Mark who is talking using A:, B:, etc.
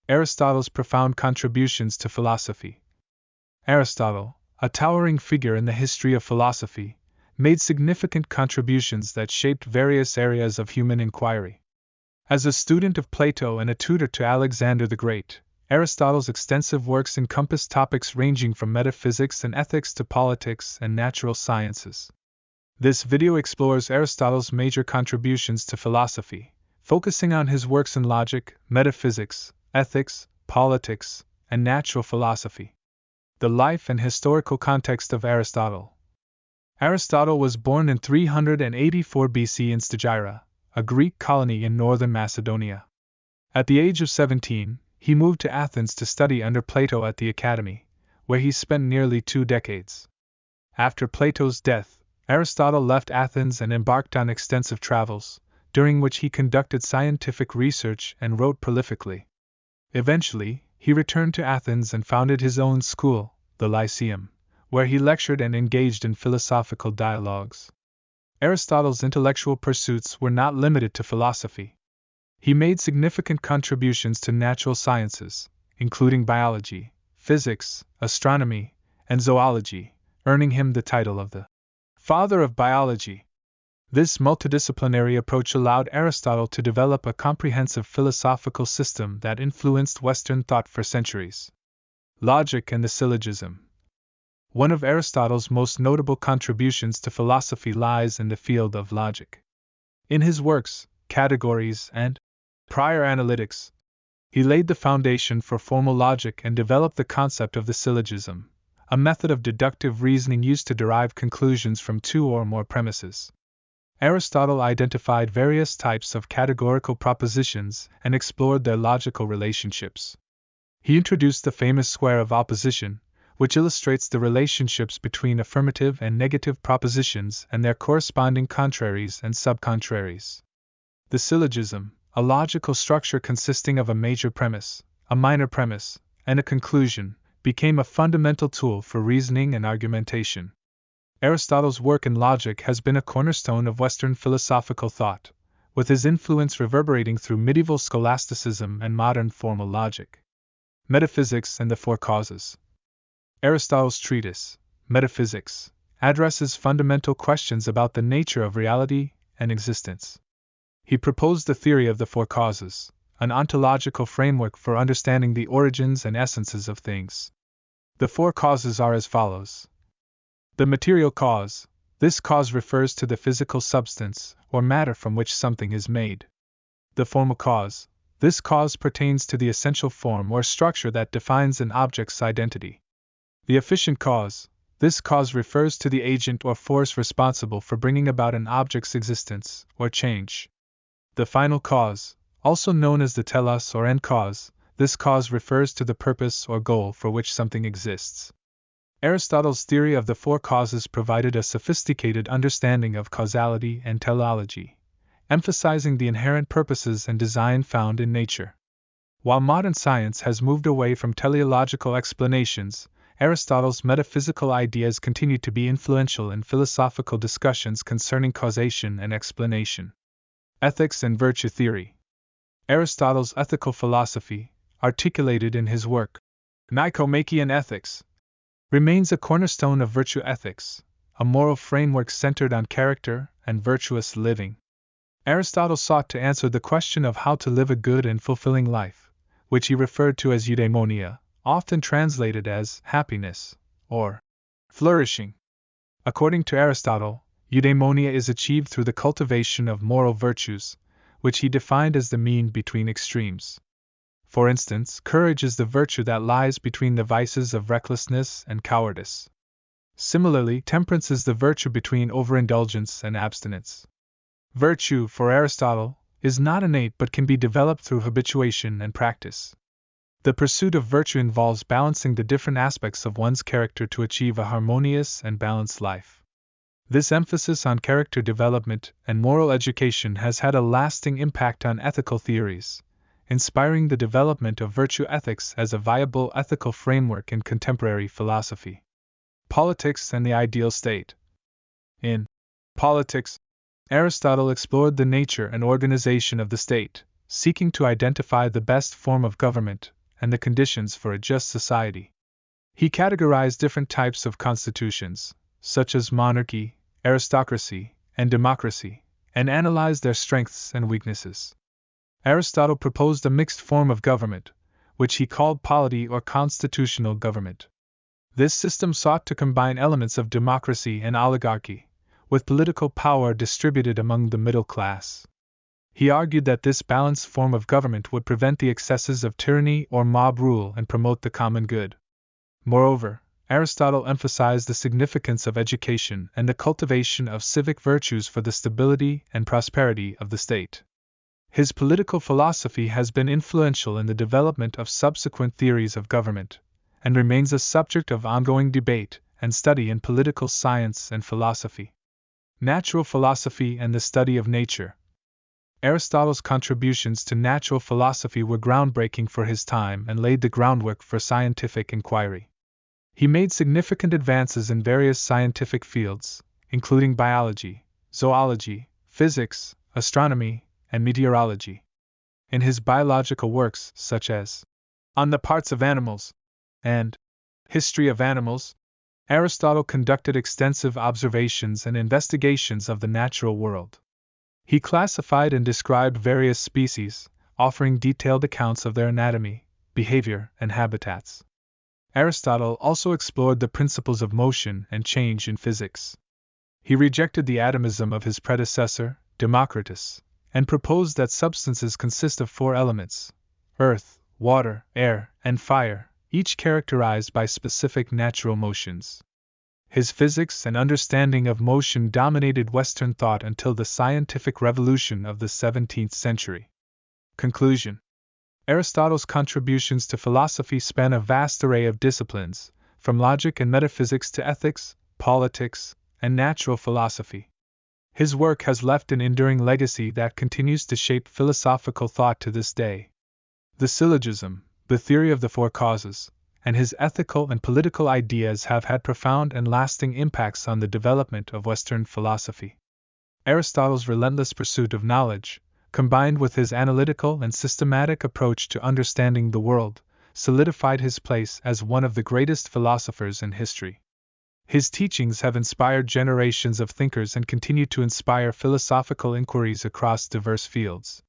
A: Aristotle's profound contributions to philosophy. Aristotle, a towering figure in the history of philosophy, made significant contributions that shaped various areas of human inquiry. As a student of Plato and a tutor to Alexander the Great, Aristotle's extensive works encompassed topics ranging from metaphysics and ethics to politics and natural sciences. This video explores Aristotle's major contributions to philosophy, focusing on his works in logic, metaphysics, ethics, politics, and natural philosophy. The life and historical context of Aristotle. Aristotle was born in 384 BC in Stagira, a Greek colony in northern Macedonia. At the age of 17, he moved to Athens to study under Plato at the academy, where he spent nearly 2 decades. After Plato's death, Aristotle left Athens and embarked on extensive travels, during which he conducted scientific research and wrote prolifically. Eventually, he returned to Athens and founded his own school, the Lyceum, where he lectured and engaged in philosophical dialogues. Aristotle's intellectual pursuits were not limited to philosophy. He made significant contributions to natural sciences, including biology, physics, astronomy, and zoology, earning him the title of the father of biology. This multidisciplinary approach allowed Aristotle to develop a comprehensive philosophical system that influenced Western thought for centuries. Logic and the Syllogism. One of Aristotle's most notable contributions to philosophy lies in the field of logic. In his works, Categories and Prior Analytics, he laid the foundation for formal logic and developed the concept of the syllogism, a method of deductive reasoning used to derive conclusions from 2 or more premises. Aristotle identified various types of categorical propositions and explored their logical relationships. He introduced the famous square of opposition, which illustrates the relationships between affirmative and negative propositions and their corresponding contraries and subcontraries. The syllogism, a logical structure consisting of a major premise, a minor premise, and a conclusion, became a fundamental tool for reasoning and argumentation. Aristotle's work in logic has been a cornerstone of Western philosophical thought, with his influence reverberating through medieval scholasticism and modern formal logic. Metaphysics and the 4 causes. Aristotle's treatise, Metaphysics, addresses fundamental questions about the nature of reality and existence. He proposed the theory of the 4 causes, an ontological framework for understanding the origins and essences of things. The 4 causes are as follows. The material cause. This cause refers to the physical substance, or matter from which something is made. The formal cause. This cause pertains to the essential form or structure that defines an object's identity. The efficient cause. This cause refers to the agent or force responsible for bringing about an object's existence, or change. The final cause, also known as the telos or end cause. This cause refers to the purpose or goal for which something exists. Aristotle's theory of the 4 causes provided a sophisticated understanding of causality and teleology, emphasizing the inherent purposes and design found in nature. While modern science has moved away from teleological explanations, Aristotle's metaphysical ideas continue to be influential in philosophical discussions concerning causation and explanation. Ethics and virtue theory. Aristotle's ethical philosophy, articulated in his work, Nicomachean Ethics, remains a cornerstone of virtue ethics, a moral framework centered on character and virtuous living. Aristotle sought to answer the question of how to live a good and fulfilling life, which he referred to as eudaimonia, often translated as happiness or flourishing. According to Aristotle, eudaimonia is achieved through the cultivation of moral virtues, which he defined as the mean between extremes. For instance, courage is the virtue that lies between the vices of recklessness and cowardice. Similarly, temperance is the virtue between overindulgence and abstinence. Virtue, for Aristotle, is not innate but can be developed through habituation and practice. The pursuit of virtue involves balancing the different aspects of one's character to achieve a harmonious and balanced life. This emphasis on character development and moral education has had a lasting impact on ethical theories, inspiring the development of virtue ethics as a viable ethical framework in contemporary philosophy. Politics and the ideal state. In Politics, Aristotle explored the nature and organization of the state, seeking to identify the best form of government, and the conditions for a just society. He categorized different types of constitutions, such as monarchy, aristocracy, and democracy, and analyzed their strengths and weaknesses. Aristotle proposed a mixed form of government, which he called polity or constitutional government. This system sought to combine elements of democracy and oligarchy, with political power distributed among the middle class. He argued that this balanced form of government would prevent the excesses of tyranny or mob rule and promote the common good. Moreover, Aristotle emphasized the significance of education and the cultivation of civic virtues for the stability and prosperity of the state. His political philosophy has been influential in the development of subsequent theories of government, and remains a subject of ongoing debate and study in political science and philosophy. Natural philosophy and the study of nature. Aristotle's contributions to natural philosophy were groundbreaking for his time and laid the groundwork for scientific inquiry. He made significant advances in various scientific fields, including biology, zoology, physics, astronomy, and meteorology. In his biological works, such as On the Parts of Animals and History of Animals, Aristotle conducted extensive observations and investigations of the natural world. He classified and described various species, offering detailed accounts of their anatomy, behavior, and habitats. Aristotle also explored the principles of motion and change in physics. He rejected the atomism of his predecessor, Democritus, and proposed that substances consist of 4 elements: earth, water, air, and fire, each characterized by specific natural motions. His physics and understanding of motion dominated Western thought until the scientific revolution of the 17th century. Conclusion. Aristotle's contributions to philosophy span a vast array of disciplines, from logic and metaphysics to ethics, politics, and natural philosophy. His work has left an enduring legacy that continues to shape philosophical thought to this day. The Syllogism, the theory of the 4 causes, and his ethical and political ideas have had profound and lasting impacts on the development of Western philosophy. Aristotle's relentless pursuit of knowledge, combined with his analytical and systematic approach to understanding the world, solidified his place as one of the greatest philosophers in history. His teachings have inspired generations of thinkers and continue to inspire philosophical inquiries across diverse fields.